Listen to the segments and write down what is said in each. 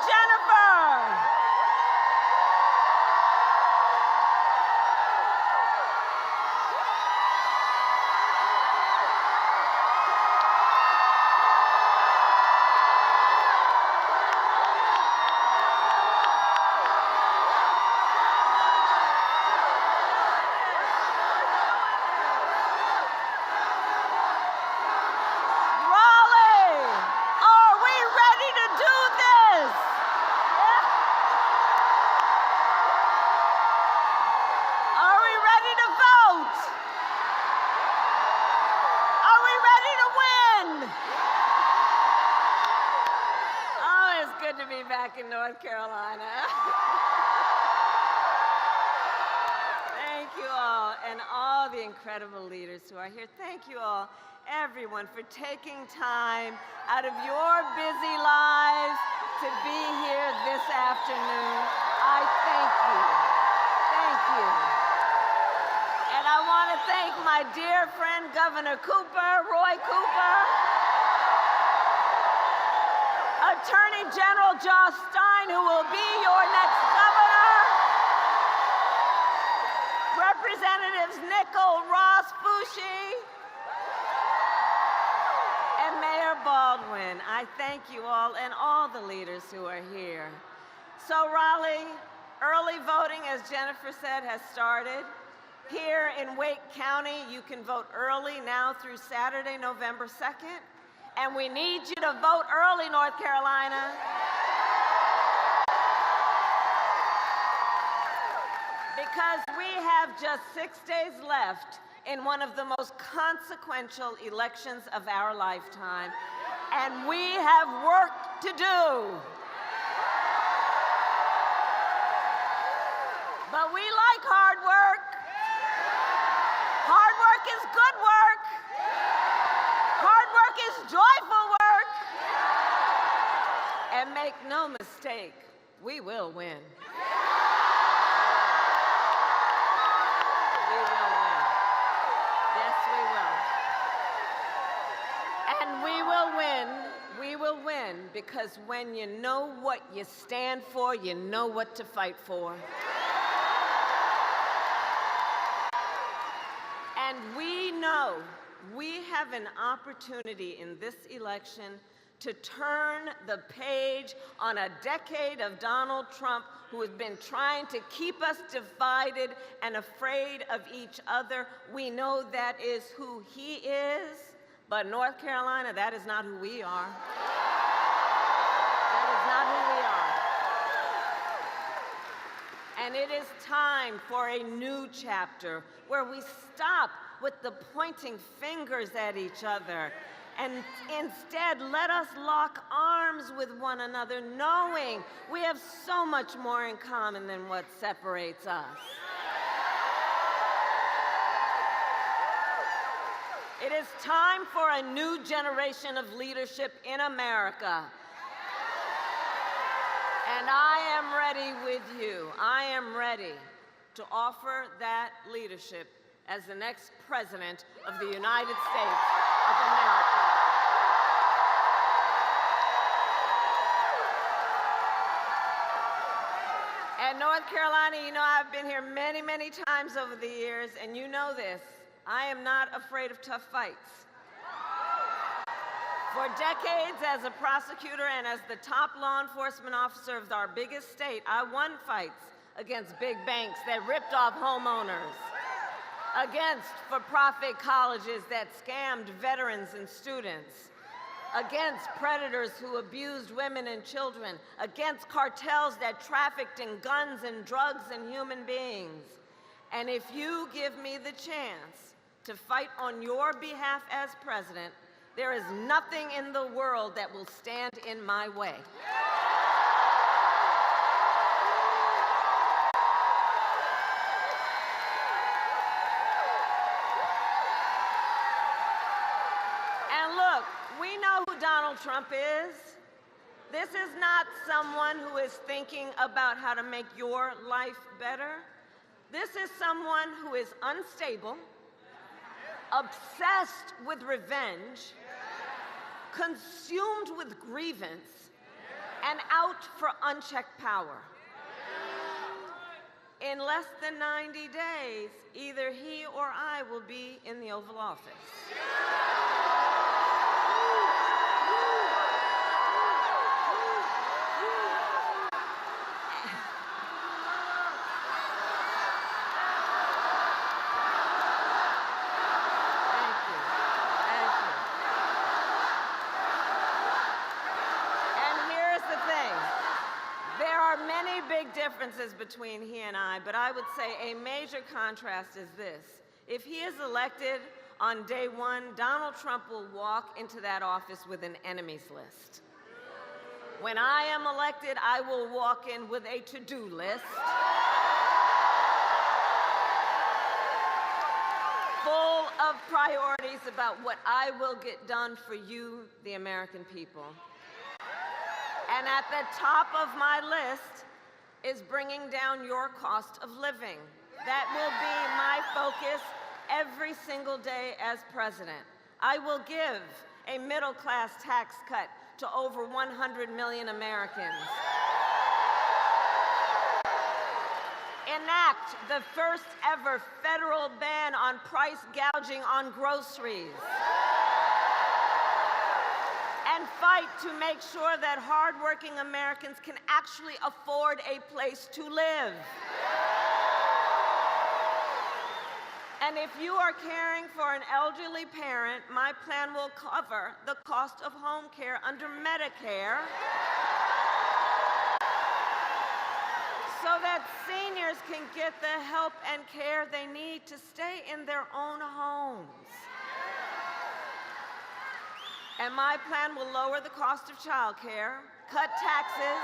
Jennifer. In North Carolina. Thank you all, and all the incredible leaders who are here. Thank you all, everyone, for taking time out of your busy lives to be here this afternoon. I thank you. Thank you. And I want to thank my dear friend, Governor Roy Cooper, Attorney General Josh Stein, who will be your next governor, Representatives Nicole Ross Fushi, and Mayor Baldwin. I thank you all and all the leaders who are here. So Raleigh, early voting, as Jennifer said, has started. Here in Wake County, you can vote early now through Saturday, November 2nd. And we need you to vote early, North Carolina. Because we have just 6 days left in one of the most consequential elections of our lifetime. And we have work to do. But we like hard work. Hard work is good work. Hard work is joyful work. And make no mistake, we will win. We will win. Yes, we will. And we will win. We will win because when you know what you stand for, you know what to fight for. And we know we have an opportunity in this election to turn the page on a decade of Donald Trump, who has been trying to keep us divided and afraid of each other. We know that is who he is, but North Carolina, that is not who we are. That is not who we are. And it is time for a new chapter where we stop with the pointing fingers at each other and instead let us lock arms with one another, knowing we have so much more in common than what separates us. It is time for a new generation of leadership in America. And I am ready with you. I am ready to offer that leadership as the next President of the United States of America. And North Carolina, you know, I've been here many, many times over the years, and you know this. I am not afraid of tough fights. For decades as a prosecutor and as the top law enforcement officer of our biggest state, I won fights against big banks that ripped off homeowners, against for-profit colleges that scammed veterans and students, against predators who abused women and children, against cartels that trafficked in guns and drugs and human beings. And if you give me the chance to fight on your behalf as president, there is nothing in the world that will stand in my way. And look, we know who Donald Trump is. This is not someone who is thinking about how to make your life better. This is someone who is unstable, obsessed with revenge, consumed with grievance, and out for unchecked power. In less than 90 days, either he or I will be in the Oval Office. Big differences between he and I, but I would say a major contrast is this. If he is elected on day one, Donald Trump will walk into that office with an enemies list. When I am elected, I will walk in with a to-do list full of priorities about what I will get done for you, the American people. And at the top of my list is bringing down your cost of living. That will be my focus every single day as president. I will give a middle-class tax cut to over 100 million Americans. Enact the first ever federal ban on price gouging on groceries. And fight to make sure that hardworking Americans can actually afford a place to live. And if you are caring for an elderly parent, my plan will cover the cost of home care under Medicare so that seniors can get the help and care they need to stay in their own homes. And my plan will lower the cost of child care, cut taxes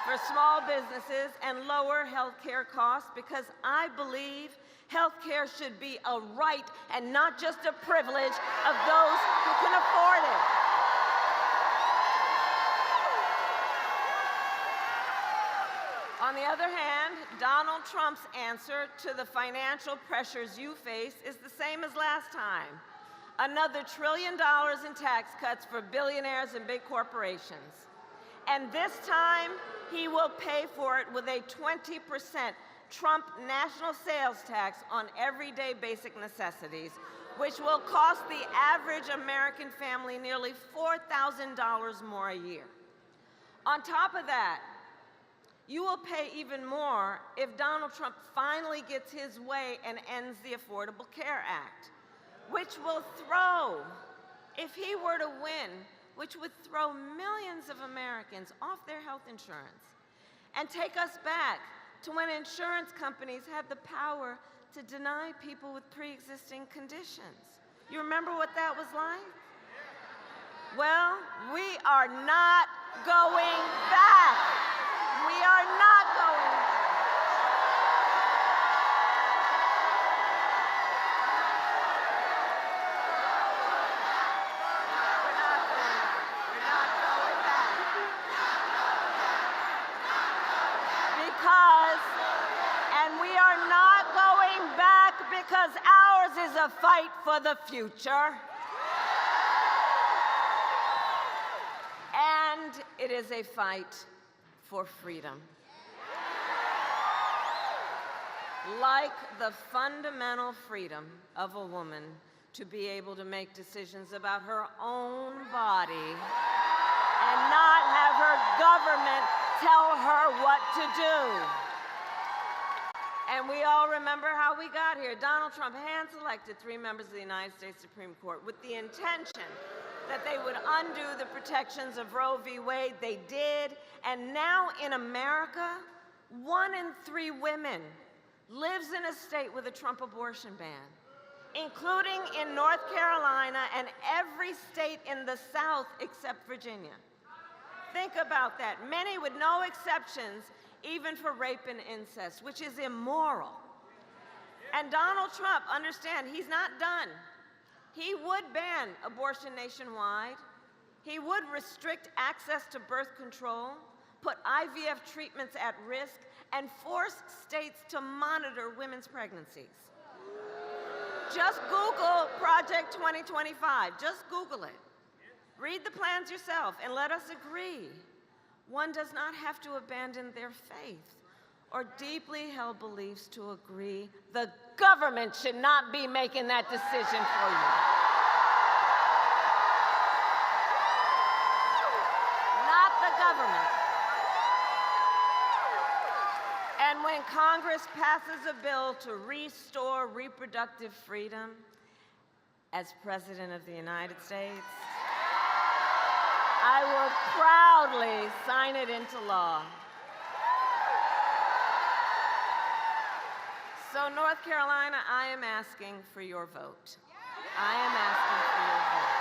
for small businesses, and lower health care costs, because I believe health care should be a right and not just a privilege of those who can afford it. On the other hand, Donald Trump's answer to the financial pressures you face is the same as last time. Another $1 trillion in tax cuts for billionaires and big corporations. And this time, he will pay for it with a 20% Trump national sales tax on everyday basic necessities, which will cost the average American family nearly $4,000 more a year. On top of that, you will pay even more if Donald Trump finally gets his way and ends the Affordable Care Act, which will throw, if he were to win, which would throw millions of Americans off their health insurance and take us back to when insurance companies had the power to deny people with pre-existing conditions. You remember what that was like? Well, we are not going back. We are not going back. Because ours is a fight for the future. And it is a fight for freedom. Like the fundamental freedom of a woman to be able to make decisions about her own body and not have her government tell her what to do. And we all remember how we got here. Donald Trump hand-selected 3 members of the United States Supreme Court with the intention that they would undo the protections of Roe v. Wade. They did. And now in America, 1 in 3 women lives in a state with a Trump abortion ban, including in North Carolina and every state in the South except Virginia. Think about that. Many with no exceptions, even for rape and incest, which is immoral. And Donald Trump, understand, he's not done. He would ban abortion nationwide. He would restrict access to birth control, put IVF treatments at risk, and force states to monitor women's pregnancies. Just Google Project 2025. Just Google it. Read the plans yourself and let us agree. One does not have to abandon their faith or deeply held beliefs to agree. The government should not be making that decision for you. Not the government. And when Congress passes a bill to restore reproductive freedom, as President of the United States, I will proudly sign it into law. So, North Carolina, I am asking for your vote. I am asking for your vote.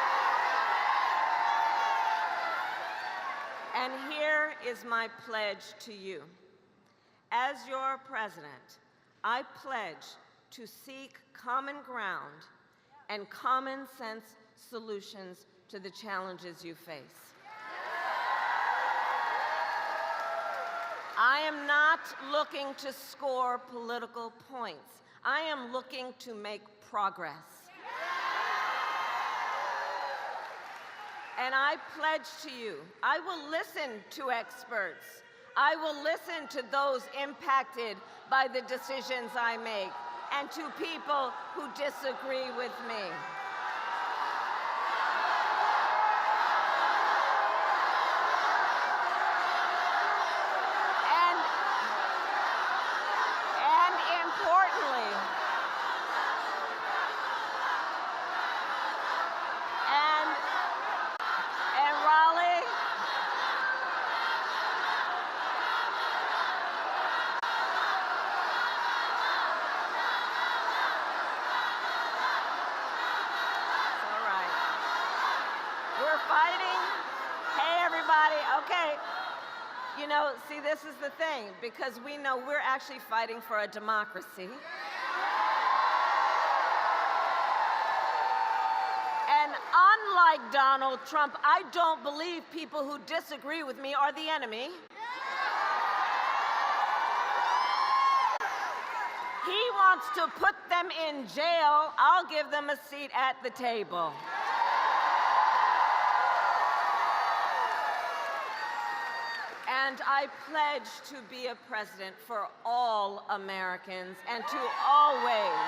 And here is my pledge to you. As your president, I pledge to seek common ground and common sense solutions to the challenges you face. I am not looking to score political points. I am looking to make progress. And I pledge to you, I will listen to experts. I will listen to those impacted by the decisions I make and to people who disagree with me. Okay, you know, see, this is the thing, because we know we're actually fighting for a democracy. And unlike Donald Trump, I don't believe people who disagree with me are the enemy. He wants to put them in jail. I'll give them a seat at the table. And I pledge to be a president for all Americans and to always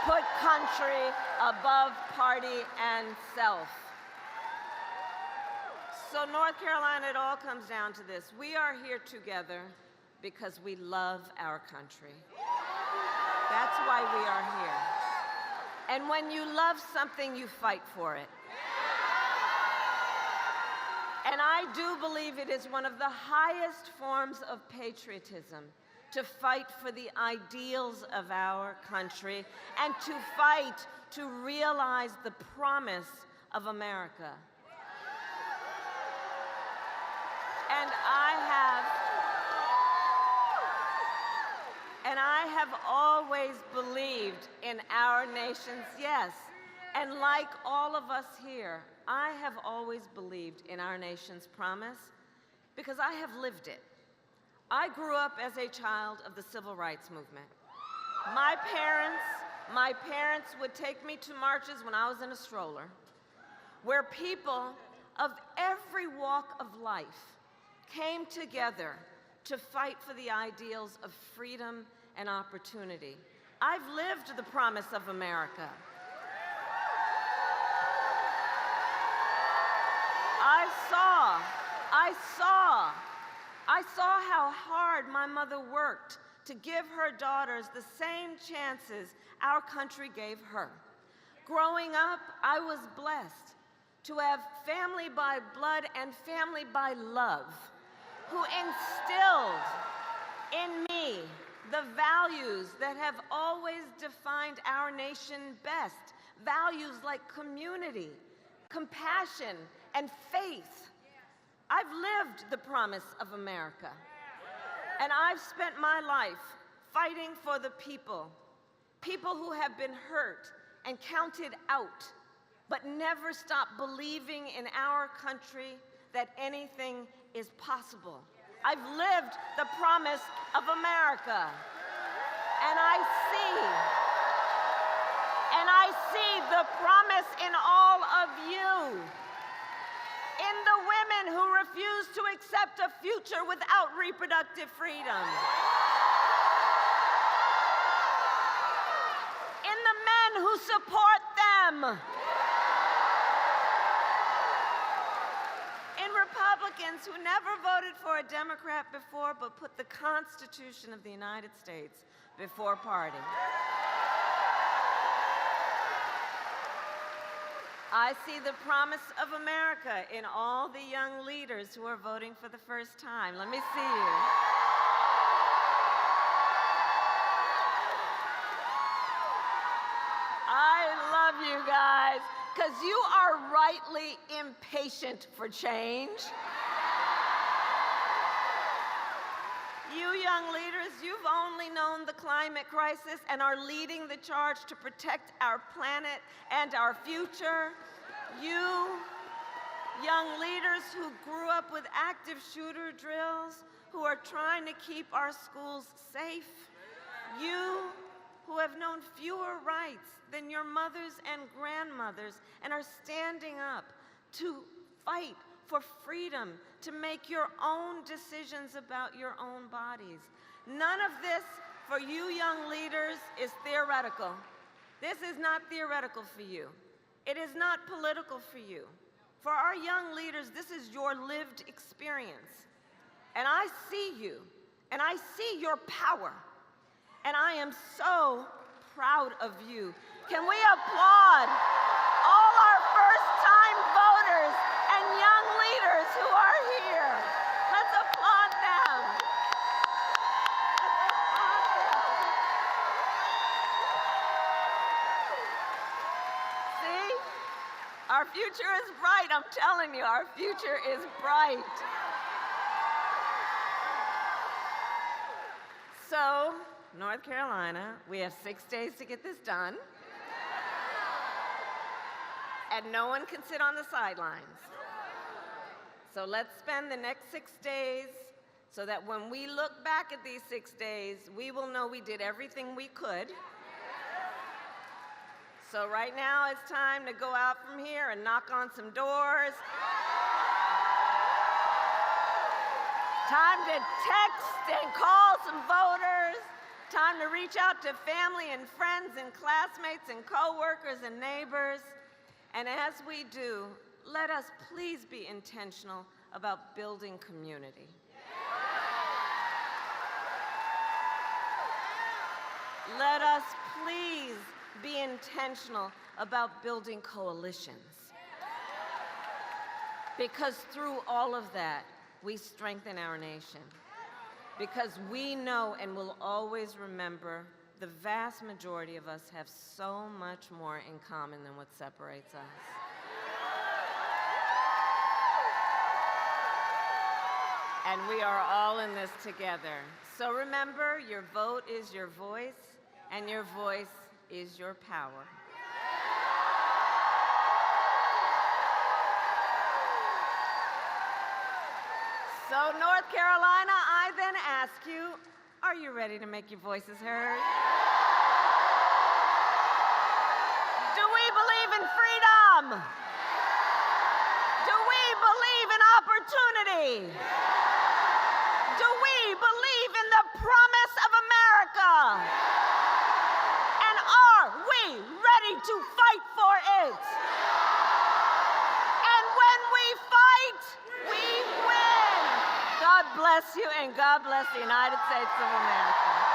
put country above party and self. So, North Carolina, it all comes down to this. We are here together because we love our country. That's why we are here. And when you love something, you fight for it. And I do believe it is one of the highest forms of patriotism to fight for the ideals of our country and to fight to realize the promise of America. And I have always believed in our nation's yes. And like all of us here, I have always believed in our nation's promise because I have lived it. I grew up as a child of the civil rights movement. My parents would take me to marches when I was in a stroller, where people of every walk of life came together to fight for the ideals of freedom and opportunity. I've lived the promise of America. I saw how hard my mother worked to give her daughters the same chances our country gave her. Growing up, I was blessed to have family by blood and family by love who instilled in me the values that have always defined our nation best. Values like community, compassion, and faith. I've lived the promise of America. And I've spent my life fighting for the people who have been hurt and counted out, but never stopped believing in our country that anything is possible. I've lived the promise of America. And I see the promise in all of you. In the women who refuse refuse to accept a future without reproductive freedom. In the men who support them. In Republicans who never voted for a Democrat before but put the Constitution of the United States before party. I see the promise of America in all the young leaders who are voting for the first time. Let me see you. I love you guys, because you are rightly impatient for change. You young leaders, you've only known the climate crisis and are leading the charge to protect our planet and our future. You young leaders who grew up with active shooter drills, who are trying to keep our schools safe. You who have known fewer rights than your mothers and grandmothers and are standing up to fight for freedom, to make your own decisions about your own bodies. None of this for you young leaders is theoretical. This is not theoretical for you. It is not political for you. For our young leaders, this is your lived experience. And I see you, and I see your power. And I am so proud of you. Can we applaud all our first-time voters and young leaders who are here? Let's applaud them. Let's applaud them. See? Our future is bright. I'm telling you, our future is bright. So, North Carolina, we have 6 days to get this done. And no one can sit on the sidelines. So let's spend the next 6 days so that when we look back at these 6 days, we will know we did everything we could. So right now it's time to go out from here and knock on some doors. Time to text and call some voters. Time to reach out to family and friends and classmates and coworkers and neighbors. And as we do, let us please be intentional about building community. Let us please be intentional about building coalitions. Because through all of that, we strengthen our nation. Because we know and will always remember the vast majority of us have so much more in common than what separates us. And we are all in this together. So remember, your vote is your voice, and your voice is your power. So North Carolina, I then ask you, are you ready to make your voices heard? Do we believe in freedom? Do we believe in opportunity? Do we believe in the promise of America? And are we ready to fight for it? And when we fight, we win. God bless you, and God bless the United States of America.